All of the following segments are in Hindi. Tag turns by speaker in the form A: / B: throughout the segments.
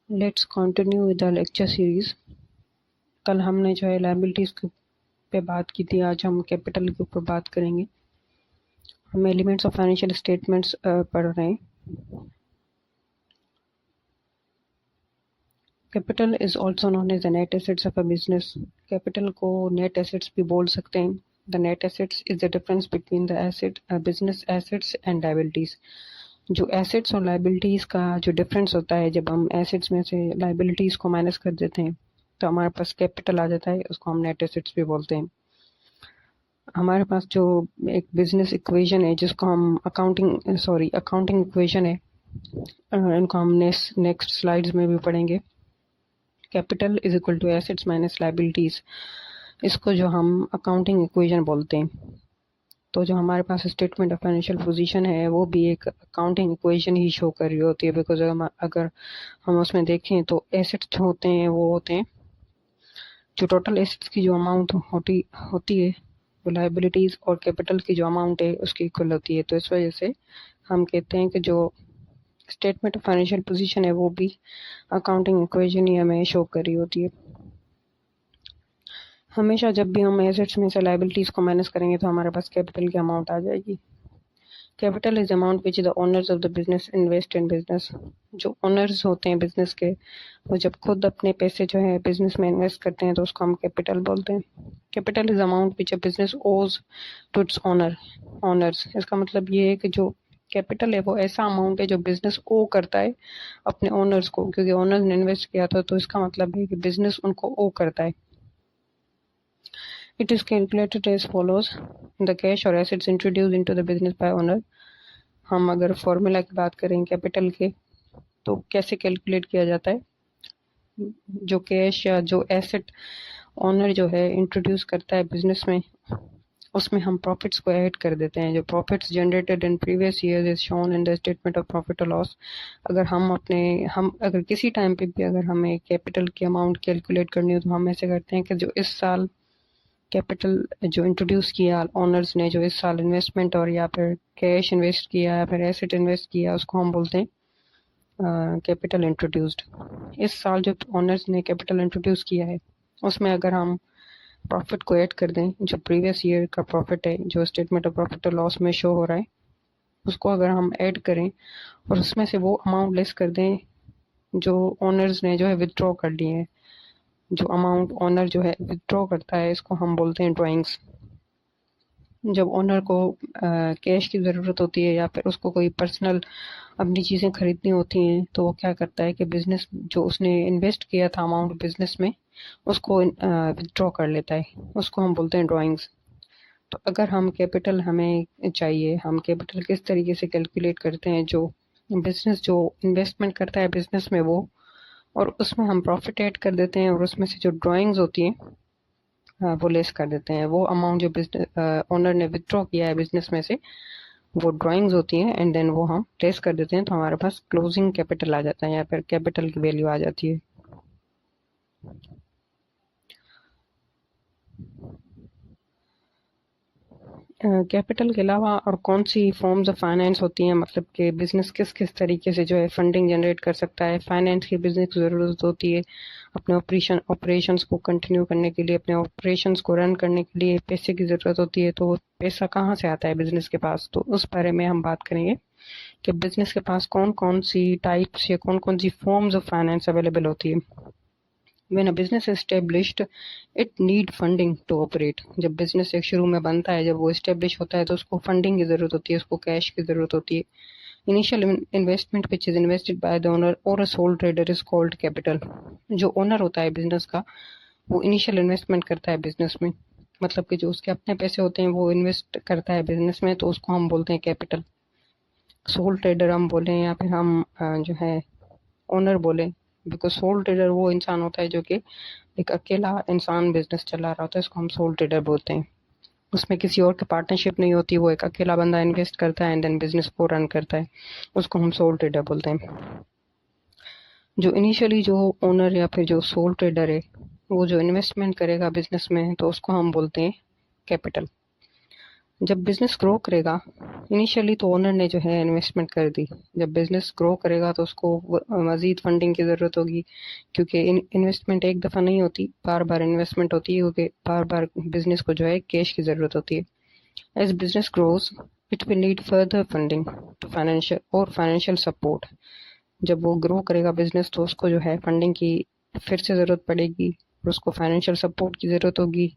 A: Let's continue with the lecture series. कल हमने जो है लायबिलिटीज पे बात की थी, आज हम कैपिटल के ऊपर बात करेंगे। हम एलिमेंट्स ऑफ फाइनेंशियल स्टेटमेंट्स पढ़ रहे हैं। Capital is also known as the net assets of a business. Capital को नेट एसेट्स भी बोल सकते हैं। The net assets is the difference between the asset business assets and liabilities. जो एसेट्स और लायबिलिटीज का जो डिफरेंस होता है, जब हम एसेट्स में से लायबिलिटीज को माइनस कर देते हैं तो हमारे पास कैपिटल आ जाता है, उसको हम नेट एसेट्स भी बोलते हैं। हमारे पास जो एक बिजनेस इक्वेशन है जिसको हम अकाउंटिंग इक्वेशन है, इनको हम नेक्स्ट स्लाइड्स में भी पढ़ेंगे। Capital is equal to assets minus liabilities, इसको जो हम अकाउंटिंग इक्वेशन बोलते हैं। तो जो हमारे पास स्टेटमेंट ऑफ फाइनेंशियल पोजीशन है वो भी एक अकाउंटिंग इक्वेशन ही शो कर रही होती है, बिकॉज अगर हम उसमें देखें तो एसेट्स जो होते हैं वो होते हैं जो टोटल एसेट्स की जो अमाउंट होती है वो लायबिलिटीज और कैपिटल की जो अमाउंट है उसकी इक्वल होती है। तो इस वजह से हम कहते हैं कि जो स्टेटमेंट ऑफ फाइनेंशियल पोजीशन है वो भी अकाउंटिंग इक्वेशन ही हमें शो कर रही होती है। हमेशा जब भी हम एसेट्स में से लायबिलिटीज को माइनस करेंगे तो हमारे पास कैपिटल की अमाउंट आ जाएगी। Capital is amount which the owners of the business invest in business. जो ओनर्स होते हैं बिजनेस के, वो जब खुद अपने पैसे जो है बिजनेस में इन्वेस्ट करते हैं तो उसको हम कैपिटल बोलते हैं। Capital is amount which a business ओज टू इट्स ओनर्स। इसका मतलब ये है कि जो कैपिटल है वो ऐसा अमाउंट है जो बिजनेस ओ करता है अपने ओनर्स को, क्योंकि ओनर्स ने इन्वेस्ट किया था, तो इसका मतलब है कि बिजनेस उनको ओ करता है। It is calculated as follows: the cash or assets introduced into the business by owner। हम अगर फॉर्मूला की बात करें कैपिटल के तो कैसे कैलकुलेट किया जाता है। जो कैश या जो एसेट ओनर जो है इंट्रोड्यूस करता है बिजनेस में, उसमें हम प्रॉफिट्स को ऐड कर देते हैं। जो profits generated in previous year is shown in the statement of profit और लॉस। अगर हम अगर किसी टाइम पे भी अगर हमें कैपिटल की अमाउंट कैलकुलेट करनी हो तो हम ऐसे करते हैं कि जो इस साल कैपिटल जो इंट्रोड्यूस किया ओनर्स ने, जो इस साल इन्वेस्टमेंट और या फिर कैश इन्वेस्ट किया या फिर एसेट इन्वेस्ट किया, उसको हम बोलते हैं कैपिटल इंट्रोड्यूस्ड। इस साल जो ओनर्स ने कैपिटल इंट्रोड्यूस किया है उसमें अगर हम प्रॉफिट को ऐड कर दें, जो प्रीवियस ईयर का प्रॉफिट है जो स्टेटमेंट ऑफ प्रॉफिट और लॉस में शो हो रहा है, उसको अगर हम ऐड करें और उसमें से वो अमाउंट लेस कर दें जो ओनर्स ने जो है विदड्रॉ कर लिए हैं। जो अमाउंट ओनर जो है विदड्रॉ करता है इसको हम बोलते हैं ड्राइंग्स। जब ओनर को कैश की ज़रूरत होती है या फिर उसको कोई पर्सनल अपनी चीज़ें खरीदनी होती हैं तो वो क्या करता है कि बिजनेस जो उसने इन्वेस्ट किया था अमाउंट बिजनेस में, उसको विदड्रॉ कर लेता है, उसको हम बोलते हैं ड्राइंग्स। तो अगर हम कैपिटल हमें चाहिए, हम कैपिटल किस तरीके से कैलकुलेट करते हैं, जो बिजनेस जो इन्वेस्टमेंट करता है बिजनेस में वो, और उसमें हम प्रॉफिट ऐड कर देते हैं और उसमें से जो ड्राइंग्स होती हैं वो लेस कर देते हैं। वो अमाउंट जो बिजनेस ओनर ने विदड्रॉ किया है बिजनेस में से, वो ड्राइंग्स होती हैं एंड देन वो हम लेस कर देते हैं, तो हमारे पास क्लोजिंग कैपिटल आ जाता है या फिर कैपिटल की वैल्यू आ जाती है। कैपिटल के अलावा और कौन सी फॉर्म्स ऑफ फाइनेंस होती हैं, मतलब कि बिजनेस किस किस तरीके से जो है फंडिंग जनरेट कर सकता है। फाइनेंस की बिजनेस की ज़रूरत होती है अपने ऑपरेशंस को कंटिन्यू करने के लिए, अपने ऑपरेशंस को रन करने के लिए पैसे की ज़रूरत होती है। तो पैसा कहाँ से आता है बिजनेस के पास, तो उस बारे में हम बात करेंगे कि बिजनेस के पास कौन कौन सी टाइप्स या कौन कौन सी फॉर्म्स ऑफ फाइनेंस अवेलेबल होती है। When a business is established, it need funding to operate। जब बिजनेस एक शुरू में बनता है, जब वो इस्टेब्लिश होता है तो उसको फंडिंग की ज़रूरत होती है, उसको कैश की ज़रूरत होती है। Initial investment which is invested by the owner और a sole trader is called capital. जो ओनर होता है बिजनेस का, वो इनिशियल इन्वेस्टमेंट करता है बिजनेस में, मतलब कि जो उसके अपने पैसे होते हैं वो इन्वेस्ट करता है बिजनेस में, तो उसको हम बोलते हैं कैपिटल। सोल ट्रेडर हम बोलें या फिर हम जो है ओनर बोलें, बिकॉज सोल ट्रेडर वो इंसान होता है जो कि एक अकेला इंसान बिजनेस चला रहा होता है, इसको हम सोल ट्रेडर बोलते हैं। उसमें किसी और की पार्टनरशिप नहीं होती, वो एक अकेला बंदा इन्वेस्ट करता है एंड देन बिजनेस को रन करता है, उसको हम सोल ट्रेडर बोलते हैं। जो इनिशियली जो ओनर या फिर जो सोल ट्रेडर है वो जो इन्वेस्टमेंट करेगा बिजनेस में, तो उसको हम बोलते हैं कैपिटल। जब बिजनेस ग्रो करेगा, इनिशियली तो ओनर ने जो है इन्वेस्टमेंट कर दी। जब बिजनेस ग्रो करेगा तो उसको मजीद फंडिंग की ज़रूरत होगी, क्योंकि इन्वेस्टमेंट एक दफ़ा नहीं होती, बार बार इन्वेस्टमेंट होती है, क्योंकि बार बार बिजनेस को जो है कैश की ज़रूरत होती है। As business grows, it will need further funding to financial support. जब वो ग्रो करेगा बिजनेस तो उसको जो है फंडिंग की फिर से ज़रूरत पड़ेगी, और उसको फाइनेंशियल सपोर्ट की ज़रूरत होगी।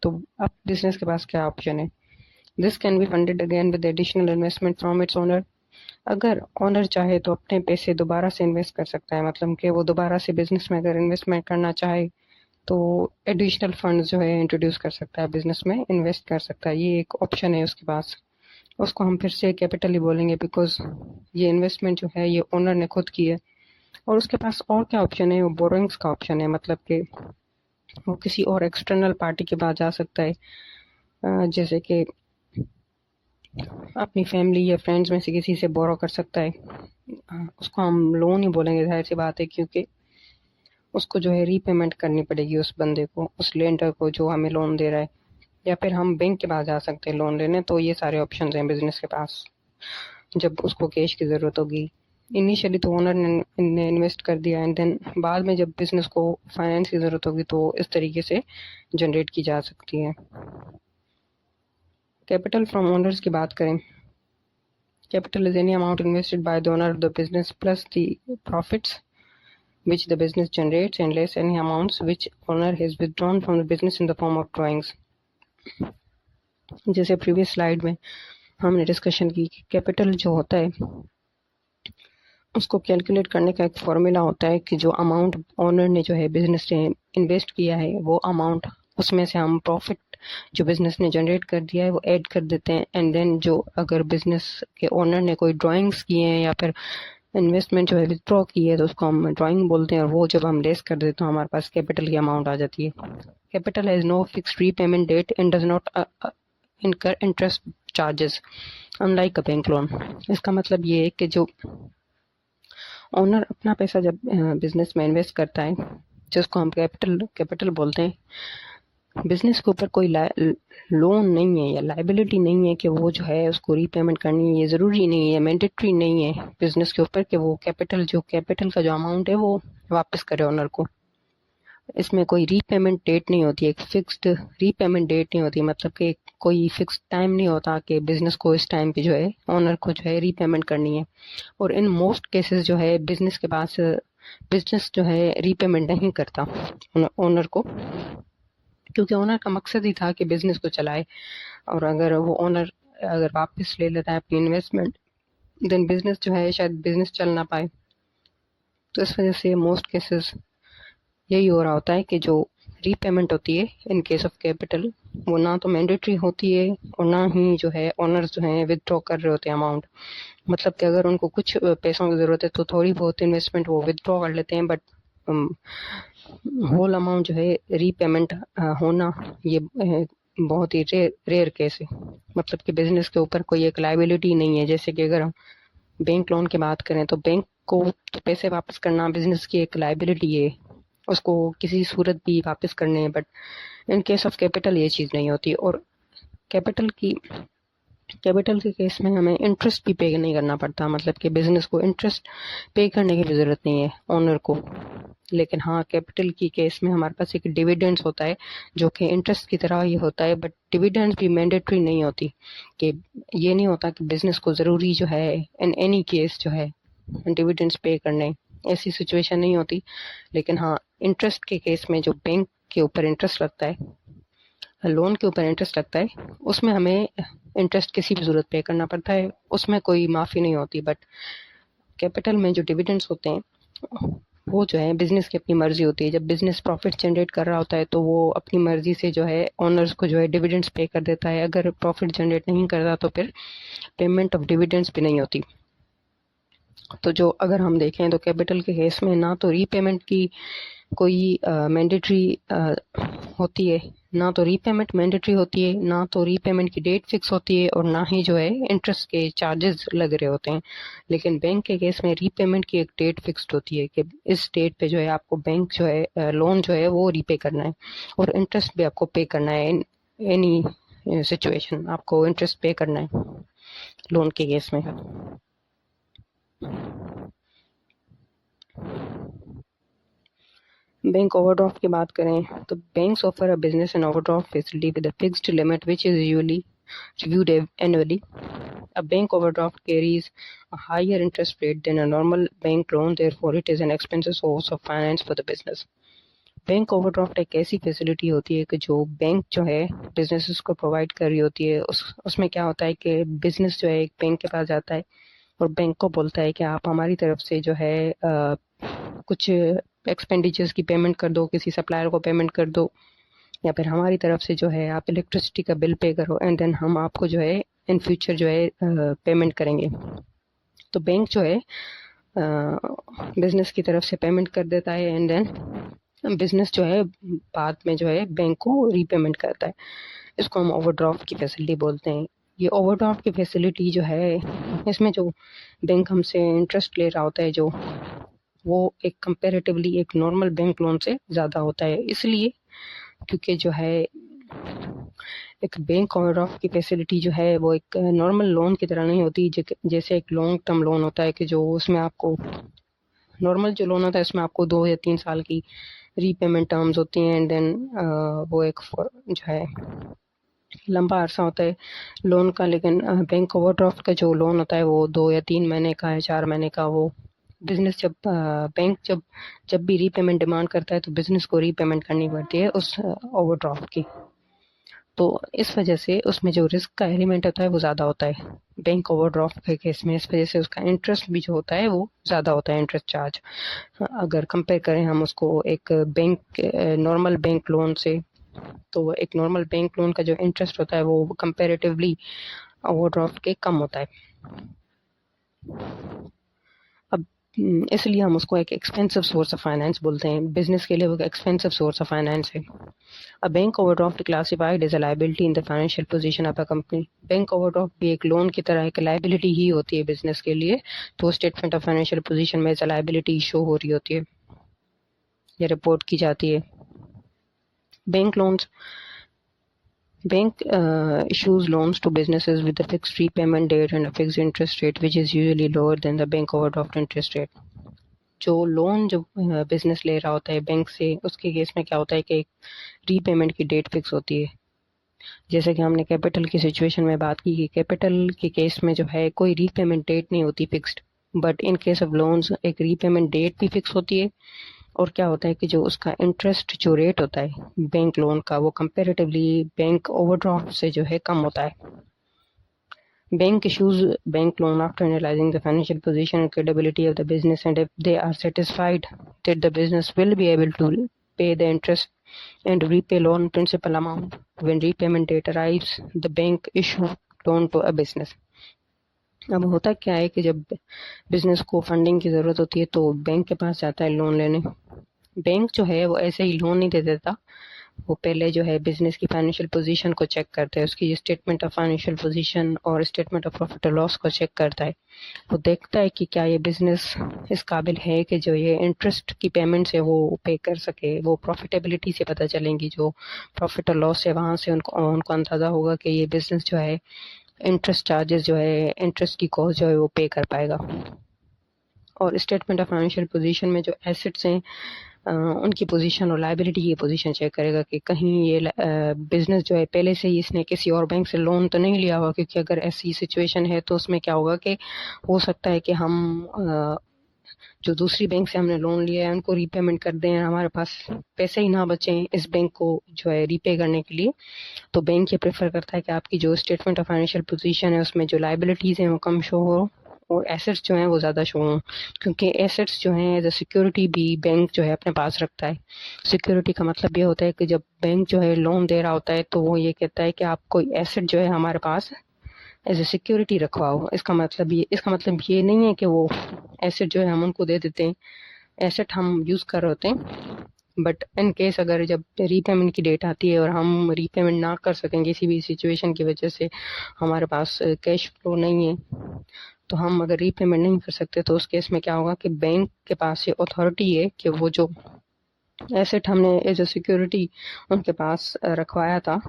A: तो अब बिजनेस के पास क्या ऑप्शन है? This can be funded again with additional investment from its owner. अगर ओनर चाहे तो अपने पैसे दोबारा से इन्वेस्ट कर सकता है, मतलब कि वो दोबारा से बिजनेस में अगर इन्वेस्टमेंट करना चाहे तो एडिशनल फंड्स जो है इंट्रोड्यूस कर सकता है, बिजनेस में इन्वेस्ट कर सकता है। ये एक ऑप्शन है उसके पास। उसको हम फिर से कैपिटल ही बोलेंगे, बिकॉज ये इन्वेस्टमेंट जो है ये ओनर ने खुद की है। और उसके पास और क्या ऑप्शन है? वो बोरोइंग्स का ऑप्शन है, मतलब कि वो किसी और एक्सटर्नल पार्टी के पास जा सकता है, जैसे कि अपनी फैमिली या फ्रेंड्स में से किसी से बोरो कर सकता है। उसको हम लोन ही बोलेंगे, जाहिर सी बात है, क्योंकि उसको जो है रीपेमेंट करनी पड़ेगी उस बंदे को, उस लेंडर को जो हमें लोन दे रहा है। या फिर हम बैंक के पास जा सकते हैं लोन लेने। तो ये सारे ऑप्शंस हैं बिजनेस के पास जब उसको कैश की ज़रूरत होगी। इनिशियली तो ओनर ने इन्वेस्ट कर दिया, एंड देन बाद में जब बिजनेस को फाइनेंस की ज़रूरत होगी तो इस तरीके से जनरेट की जा सकती है। कैपिटल फ्रॉम ओनर्स की बात करें, capital is any amount invested by the owner of the business plus the profits which the business generates and less any amounts which owner has withdrawn from the business in the form of drawings। जैसे प्रीवियस स्लाइड में हमने डिस्कशन की कि कैपिटल जो होता है उसको कैलकुलेट करने का एक फॉर्मूला होता है कि जो अमाउंट ओनर ने जो है बिजनेस ने इन्वेस्ट किया है वो अमाउंट, उसमें से हम प्रॉफिट जो बिजनेस ने जनरेट कर दिया है वो ऐड कर देते हैं। एंड देन जो अगर बिजनेस के ओनर ने कोई ड्राइंग्स किए हैं या फिर इन्वेस्टमेंट जो है विथड्रॉ की है तो उसको हम ड्राइंग बोलते हैं, और वो जब हम लेस कर देते हैं तो हमारे पास कैपिटल की अमाउंट आ जाती है। Capital has no fixed repayment date and does not incur interest charges unlike a bank loan. इसका मतलब ये है कि जो ओनर अपना पैसा जब बिजनेस में इन्वेस्ट करता है, जिसको हम कैपिटल बोलते हैं, बिजनेस के ऊपर कोई लोन नहीं है या लाइबिलिटी नहीं है कि वो जो है उसको रीपेमेंट करनी है। ये ज़रूरी नहीं है, मैंडेटरी नहीं है बिजनेस के ऊपर कि वो कैपिटल का जो अमाउंट है वो वापस करे ओनर को। इसमें कोई रीपेमेंट डेट नहीं होती, एक फिक्स्ड रीपेमेंट डेट नहीं होती, मतलब कि कोई फिक्स टाइम नहीं होता कि बिजनेस को इस टाइम पे जो है ओनर को जो है रीपेमेंट करनी है। और इन मोस्ट केसेस जो है बिजनेस के पास बिजनेस जो है रीपेमेंट नहीं करता ओनर को, क्योंकि ओनर का मकसद ही था कि बिजनेस को चलाए। और अगर वो ओनर अगर वापस ले लेता है अपनी इन्वेस्टमेंट, देन बिजनेस जो है शायद बिजनेस चल ना पाए। तो इस वजह से मोस्ट केसेस यही हो रहा होता है कि जो रीपेमेंट होती है इन केस ऑफ कैपिटल वो ना तो मैंडेटरी होती है और ना ही जो है ओनर्स जो है विदड्रॉ कर रहे होते हैं अमाउंट। मतलब कि अगर उनको कुछ पैसों की ज़रूरत है तो थोड़ी बहुत इन्वेस्टमेंट वो विदड्रॉ कर लेते हैं, बट होल अमाउंट जो है रीपेमेंट होना ये बहुत ही रेयर केस है। मतलब कि बिजनेस के ऊपर कोई एक लाइबिलिटी नहीं है। जैसे कि अगर हम बैंक लोन की बात करें तो बैंक को तो पैसे वापस करना बिजनेस की एक लाइबिलिटी है, उसको किसी सूरत भी वापस करने हैं, but in case of capital ये चीज़ नहीं होती। और कैपिटल के केस में हमें इंटरेस्ट भी पे नहीं करना पड़ता, मतलब कि बिजनेस को इंटरेस्ट पे करने की भी ज़रूरत नहीं है ओनर को। लेकिन हाँ, कैपिटल की केस में हमारे पास एक डिविडेंड्स होता है जो कि इंटरेस्ट की तरह ही होता है, बट डिविडेंड्स भी मैंडेटरी नहीं होती। कि ये नहीं होता कि बिजनेस को ज़रूरी जो है इन एनी केस जो है डिविडेंड्स पे करने, ऐसी सिचुएशन नहीं होती। लेकिन हाँ, इंटरेस्ट के केस में जो बैंक के ऊपर इंटरेस्ट लगता है, लोन के ऊपर इंटरेस्ट लगता है, उसमें हमें इंटरेस्ट किसी भी ज़रूरत पे करना पड़ता है, उसमें कोई माफ़ी नहीं होती। बट कैपिटल में जो डिविडेंड्स होते हैं वो जो है बिजनेस की अपनी मर्जी होती है। जब बिजनेस प्रॉफिट जनरेट कर रहा होता है तो वो अपनी मर्जी से जो है ओनर्स को जो है डिविडेंड्स पे कर देता है। अगर प्रॉफिट जनरेट नहीं करता तो फिर पेमेंट ऑफ डिविडेंड्स भी नहीं होती। तो जो अगर हम देखें तो कैपिटल के केस में ना तो रीपेमेंट की कोई मैंडेटरी होती है, ना तो रीपेमेंट मैंडेटरी होती है, ना तो रीपेमेंट की डेट फिक्स होती है, और ना ही जो है इंटरेस्ट के चार्जेस लग रहे होते हैं। लेकिन बैंक के केस में रीपेमेंट की एक डेट फिक्स्ड होती है कि इस डेट पे जो है आपको बैंक जो है लोन जो है वो रीपे करना है, और इंटरेस्ट भी आपको पे करना है एनी सिचुएशन, आपको इंटरेस्ट पे करना है लोन के केस में। बैंक ओवरड्राफ्ट की बात करें तो banks offer a business and overdraft facility with a fixed limit which is usually reviewed annually. A bank overdraft carries a higher interest rate than a normal bank loan, therefore it is an expensive source of finance for the business. Bank overdraft एक ऐसी फैसिलिटी होती है कि जो बैंक जो है बिजनेसेस को प्रोवाइड कर रही होती है। उसमें क्या होता है कि बिजनेस जो है एक बैंक के पास जाता है और बैंक को बोलता है कि आप हमारी तरफ से जो है कुछ एक्सपेंडिचर्स की पेमेंट कर दो, किसी सप्लायर को पेमेंट कर दो, या फिर हमारी तरफ से जो है आप इलेक्ट्रिसिटी का बिल पे करो एंड देन हम आपको जो है इन फ्यूचर जो है पेमेंट करेंगे। तो बैंक जो है बिजनेस की तरफ से पेमेंट कर देता है एंड देन बिजनेस जो है बाद में जो है बैंक को रीपेमेंट करता है। इसको हम ओवरड्राफ्ट की फैसिलिटी बोलते हैं। ये ओवरड्राफ्ट की फैसिलिटी जो है इसमें जो बैंक हमसे इंटरेस्ट ले रहा होता है जो वो एक कंपेरेटिवली एक नॉर्मल बैंक लोन से ज़्यादा होता है, इसलिए क्योंकि जो है एक बैंक ओवरड्राफ्ट की फैसिलिटी जो है वो एक नॉर्मल लोन की तरह नहीं होती। जैसे एक लॉन्ग टर्म लोन होता है कि जो उसमें आपको नॉर्मल जो लोन होता है उसमें आपको 2 या 3 साल की रीपेमेंट टर्म्स होती हैं एंड देन वो एक जो है लंबा अरसा होता है लोन का। लेकिन बैंक ओवरड्राफ्ट का जो लोन होता है वो 2 या 3 महीने का है, 4 महीने का। वो बिजनेस जब बैंक जब भी रीपेमेंट डिमांड करता है तो बिजनेस को रीपेमेंट करनी पड़ती है उस ओवरड्राफ्ट की। तो इस वजह से उसमें जो रिस्क का एलिमेंट होता है वो ज़्यादा होता है बैंक ओवरड्राफ्ट के केस में। इस वजह से उसका इंटरेस्ट भी जो होता है वो ज़्यादा होता है, इंटरेस्ट चार्ज। अगर कंपेयर करें हम उसको एक बैंक नॉर्मल बैंक लोन से, तो एक नॉर्मल बैंक लोन का जो इंटरेस्ट होता है वो कंपेरेटिवली ओवरड्राफ्ट के कम होता है। अब इसलिए हम उसको एक एक्सपेंसिव सोर्स ऑफ फाइनेंस बोलते हैं। बिजनेस के लिए वो एक्सपेंसिव सोर्स ऑफ फाइनेंस है। A bank overdraft classified as a liability in the financial position of a company. Bank overdraft भी एक लोन की तरह एक लाइबिलिटी ही होती है बिजनेस के लिए। तो स्टेटमेंट ऑफ फाइनेंशियल पोजीशन में एज अ लाइबिलिटी शो हो रही होती है या रिपोर्ट की जाती है। Bank loans Bank issues loans to businesses with a fixed repayment date and a fixed interest rate, which is usually lower than the bank overdraft interest rate. जो लोन जो बिजनेस ले रहा होता है बैंक से, उसके केस में क्या होता है कि एक रीपेमेंट की डेट फिक्स होती है। जैसे कि हमने कैपिटल की सिचुएशन में बात की कि कैपिटल के केस में जो है कोई रीपेमेंट डेट नहीं होती fixed, but in case of loans एक रीपेमेंट डेट भी फिक्स होती है। और क्या होता है कि जो उसका इंटरेस्ट जो रेट होता है बैंक लोन का वो कंपेरेटिवली बैंक ओवरड्राफ्ट से जो है कम होता है। Bank issues bank loan after analyzing the financial position and credibility of the business, and if they are satisfied that the business will be able to pay the interest and repay loan principal amount when repayment date arrives, the bank issue loan to a business. अब होता क्या है कि जब बिजनेस को फंडिंग की ज़रूरत होती है तो बैंक के पास जाता है लोन लेने। बैंक जो है वो ऐसे ही लोन नहीं दे देता, वो पहले जो है बिजनेस की फाइनेंशियल पोजीशन को चेक करता है, उसकी स्टेटमेंट ऑफ फाइनेंशियल पोजीशन और स्टेटमेंट ऑफ प्रॉफिट और लॉस को चेक करता है। वो देखता है कि क्या ये बिजनेस इस काबिल है कि जो ये इंटरेस्ट की पेमेंट से वो पे कर सके। वो प्रॉफिटेबिलिटी से पता चलेंगी, जो प्रॉफिट और लॉस है वहाँ से उनको अंदाज़ा होगा कि ये बिजनेस जो है इंटरेस्ट चार्जेस जो है इंटरेस्ट की कॉस्ट जो है वो पे कर पाएगा। और स्टेटमेंट ऑफ फाइनेंशियल पोजीशन में जो एसेट्स हैं उनकी पोजीशन और लायबिलिटी की पोजीशन चेक करेगा कि कहीं ये बिजनेस जो है पहले से ही इसने किसी और बैंक से लोन तो नहीं लिया हुआ, क्योंकि अगर ऐसी सिचुएशन है तो उसमें क्या होगा कि हो सकता है कि हम जो दूसरी बैंक से हमने लोन लिया है उनको रीपेमेंट कर दें, हमारे पास पैसे ही ना बचे इस बैंक को जो है रीपे करने के लिए। तो बैंक ये प्रेफर करता है कि आपकी जो स्टेटमेंट ऑफ फाइनेंशियल पोजीशन है उसमें जो लायबिलिटीज़ हैं वो कम शो हो और एसेट्स जो हैं वो ज़्यादा शो हों, क्योंकि एसेट्स जो हैं एज अ सिक्योरिटी भी बैंक जो है अपने पास रखता है। सिक्योरिटी का मतलब ये होता है कि जब बैंक जो है लोन दे रहा होता है तो वो ये कहता है कि आप कोई एसेट जो है हमारे पास एज ए सिक्योरिटी रखवाओ। इसका मतलब ये नहीं है कि वो एसेट जो है हम उनको दे देते हैं, एसेट हम यूज़ कर रहे होते हैं, बट इन केस अगर जब रीपेमेंट की डेट आती है और हम रीपेमेंट ना कर सकें किसी भी सिचुएशन की वजह से, हमारे पास कैश फ्लो नहीं है, तो हम अगर रीपेमेंट नहीं कर सकते तो उस केस में क्या होगा कि बैंक के पास ये अथॉरिटी है कि वो जो एसेट हमने एज ए सिक्योरिटी उनके पास रखवाया था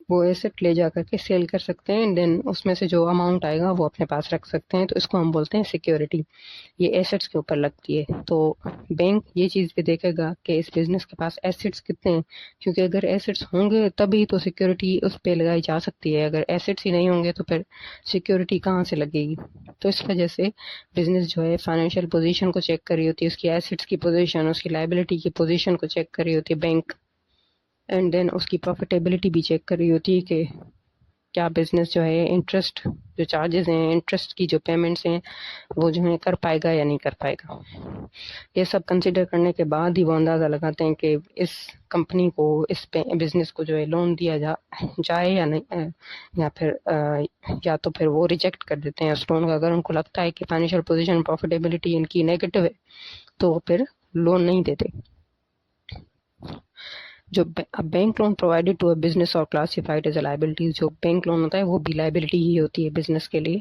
A: वो एसेट ले जा करके सेल कर सकते हैं, देन उसमें से जो अमाउंट आएगा वो अपने पास रख सकते हैं, तो इसको हम बोलते हैं सिक्योरिटी। ये एसेट्स के ऊपर लगती है। तो बैंक ये चीज़ भी देखेगा कि इस बिजनेस के पास एसेट्स कितने हैं, क्योंकि अगर एसेट्स होंगे तभी तो सिक्योरिटी उस पर लगाई जा सकती है, अगर एसेट्स ही नहीं होंगे तो फिर सिक्योरिटी कहाँ से लगेगी। तो इस वजह से बिजनेस जो है फाइनेंशियल पोजीशन को चेक कर रही होती है, उसकी एसेट्स की पोजीशन, उसकी लाइबिलिटी की पोजीशन को चेक कर रही होती है बैंक, एंड देन उसकी प्रॉफिटेबिलिटी भी चेक कर रही होती है कि क्या बिजनेस जो है इंटरेस्ट जो चार्जेस हैं, इंटरेस्ट की जो पेमेंट्स हैं, वो जो है कर पाएगा या नहीं कर पाएगा। ये सब कंसिडर करने के बाद ही वो अंदाज़ा लगाते हैं कि इस कंपनी को, इस बिजनेस को जो है लोन दिया जाए या नहीं, या फिर या तो फिर वो रिजेक्ट कर देते हैं उस लोन का। अगर उनको लगता है कि फाइनेंशियल पोजीशन, प्रॉफिटेबिलिटी इनकी नेगेटिव है तो वो फिर लोन नहीं देते। जो bank loan provided to a business और क्लासिफाइड एज अ लायबिलिटी, जो बैंक लोन होता है वो भी लायबिलिटी ही होती है बिजनेस के लिए।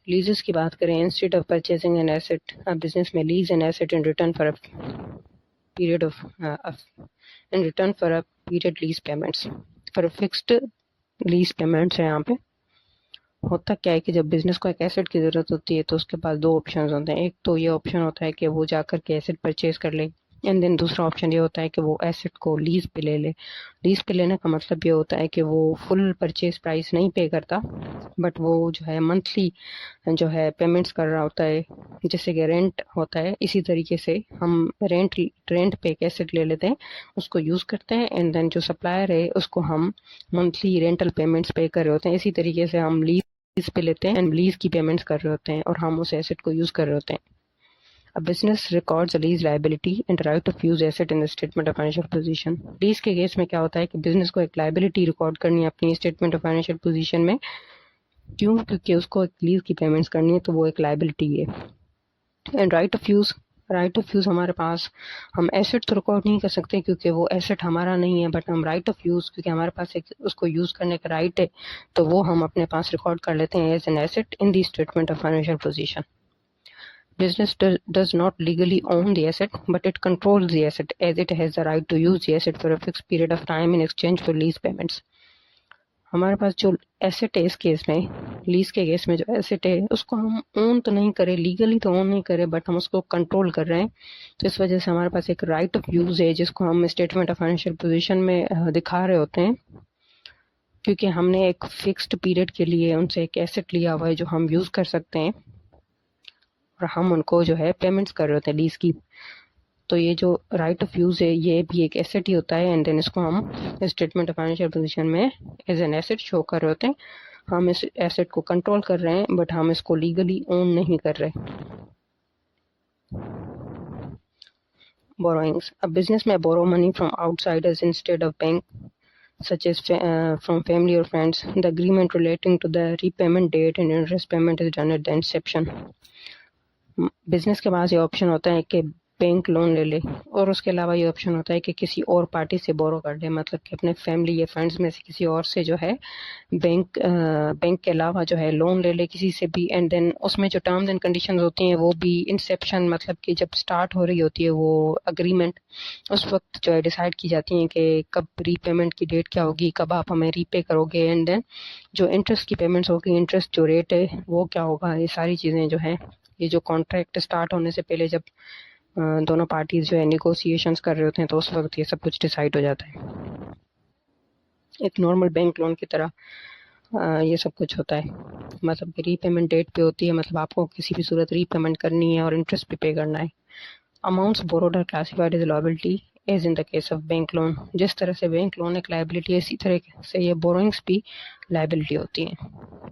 A: लीजेस की बात करें, instead of purchasing an asset, business में lease an asset in return for a period of in return for a period lease payments, for fixed lease payments है। यहाँ पे होता क्या है कि जब बिजनेस को एक एसेट की ज़रूरत होती है तो उसके पास दो ऑप्शन होते हैं। एक तो ये ऑप्शन होता है कि वो जाकर के एसेट परचेज कर ले, एंड देन दूसरा ऑप्शन ये होता है कि वो एसेट को लीज पे ले ले। लीज पे लेने का मतलब ये होता है कि वो फुल परचेज प्राइस नहीं पे करता, बट वो जो है मंथली जो है पेमेंट्स कर रहा होता है, जैसे कि रेंट होता है। इसी तरीके से हम रेंट पे एक एसेट ले लेते हैं, उसको यूज़ करते हैं, एंड देन जो सप्लायर है उसको हम मंथली रेंटल पेमेंट्स पे कर रहे होते हैं। इसी तरीके से हम लीज पे लेते हैं एंड लीज की पेमेंट्स कर रहे होते हैं और हम उस एसेट को यूज़ कर रहे होते हैं। A business records a lease liability and right of use asset in the statement of financial position. Lease के केस में क्या होता है कि बिजनेस को एक लाइबिलिटी रिकॉर्ड करनी है अपनी स्टेटमेंट ऑफ फाइनेंशियल पोजीशन में। क्यों? क्योंकि उसको एक लीज की पेमेंट्स करनी है, तो वो एक लाइबिलिटी है। एंड राइट ऑफ यूज़ हमारे पास, हम एसेट तो रिकॉर्ड नहीं कर सकते क्योंकि वो एसेट हमारा नहीं है, बट हम राइट ऑफ यूज़, क्योंकि हमारे पास एक उसको यूज़ करने का राइट है, तो वो हम अपने पास रिकॉर्ड कर लेते हैं as an asset in the statement of financial position. Business does not legally own the asset, but it controls the asset as it has the right to use the asset for a fixed period of time in exchange for lease payments. हमारे पास जो एसेट है इस केस में, लीज के केस में जो एसेट है उसको हम ओन तो नहीं करें, लीगली तो ओन नहीं करें, बट हम उसको कंट्रोल कर रहे हैं। तो इस वजह से हमारे पास एक राइट ऑफ यूज है जिसको हम स्टेटमेंट ऑफ फाइनेंशियल पोजीशन में दिखा रहे होते हैं, क्योंकि हमने एक फिक्स्ड पीरियड के लिए उनसे एक एसेट लिया हुआ है जो हम यूज कर सकते हैं और हम उनको जो है पेमेंट्स कर रहे होते हैं लीज की। तो ये जो राइट ऑफ यूज़ है ये भी एक एसेट ही होता है, एंड देन इसको हम स्टेटमेंट ऑफ फाइनेंशियल पोजीशन में एज एन एसेट शो कर रहे होते हैं। हम इस एसेट को कंट्रोल कर रहे हैं बट हम इसको लीगली ओन नहीं कर रहे। बोरोइंग्स, अब बिजनेस में borrow money from outsiders instead of bank such as from family or friends. The agreement relating to the repayment date and interest payment is done at the inception. Business के पास ये ऑप्शन होता है कि बैंक लोन ले ले, और उसके अलावा ये ऑप्शन होता है कि किसी और पार्टी से बोरो कर ले, मतलब कि अपने फैमिली या फ्रेंड्स में से किसी और से जो है बैंक के अलावा जो है लोन ले ले किसी से भी। एंड देन उसमें जो टर्म्स एंड कंडीशंस होती हैं वो भी इंसेप्शन, मतलब कि जब स्टार्ट हो रही होती है वो अग्रीमेंट, उस वक्त जो है डिसाइड की जाती हैं कि कब रीपेमेंट की डेट क्या होगी, कब आप हमें रीपे करोगे, एंड देन जो इंटरेस्ट की पेमेंट्स होगी, इंटरेस्ट जो रेट है वो क्या होगा। ये सारी चीज़ें जो हैं, ये जो कॉन्ट्रैक्ट स्टार्ट होने से पहले जब दोनों पार्टीज जो है निगोशिएशंस कर रहे होते हैं तो उस वक्त ये सब कुछ डिसाइड हो जाता है। एक नॉर्मल बैंक लोन की तरह ये सब कुछ होता है, मतलब कि रीपेमेंट डेट पे होती है, मतलब आपको किसी भी सूरत रीपेमेंट करनी है और इंटरेस्ट भी पे करना है। Amounts borrowed are classified as liability as in the case of bank loan. जिस तरह से बैंक लोन एक लायबिलिटी है, इसी तरह से ये बोरोइंग्स भी लायबिलिटी होती हैं।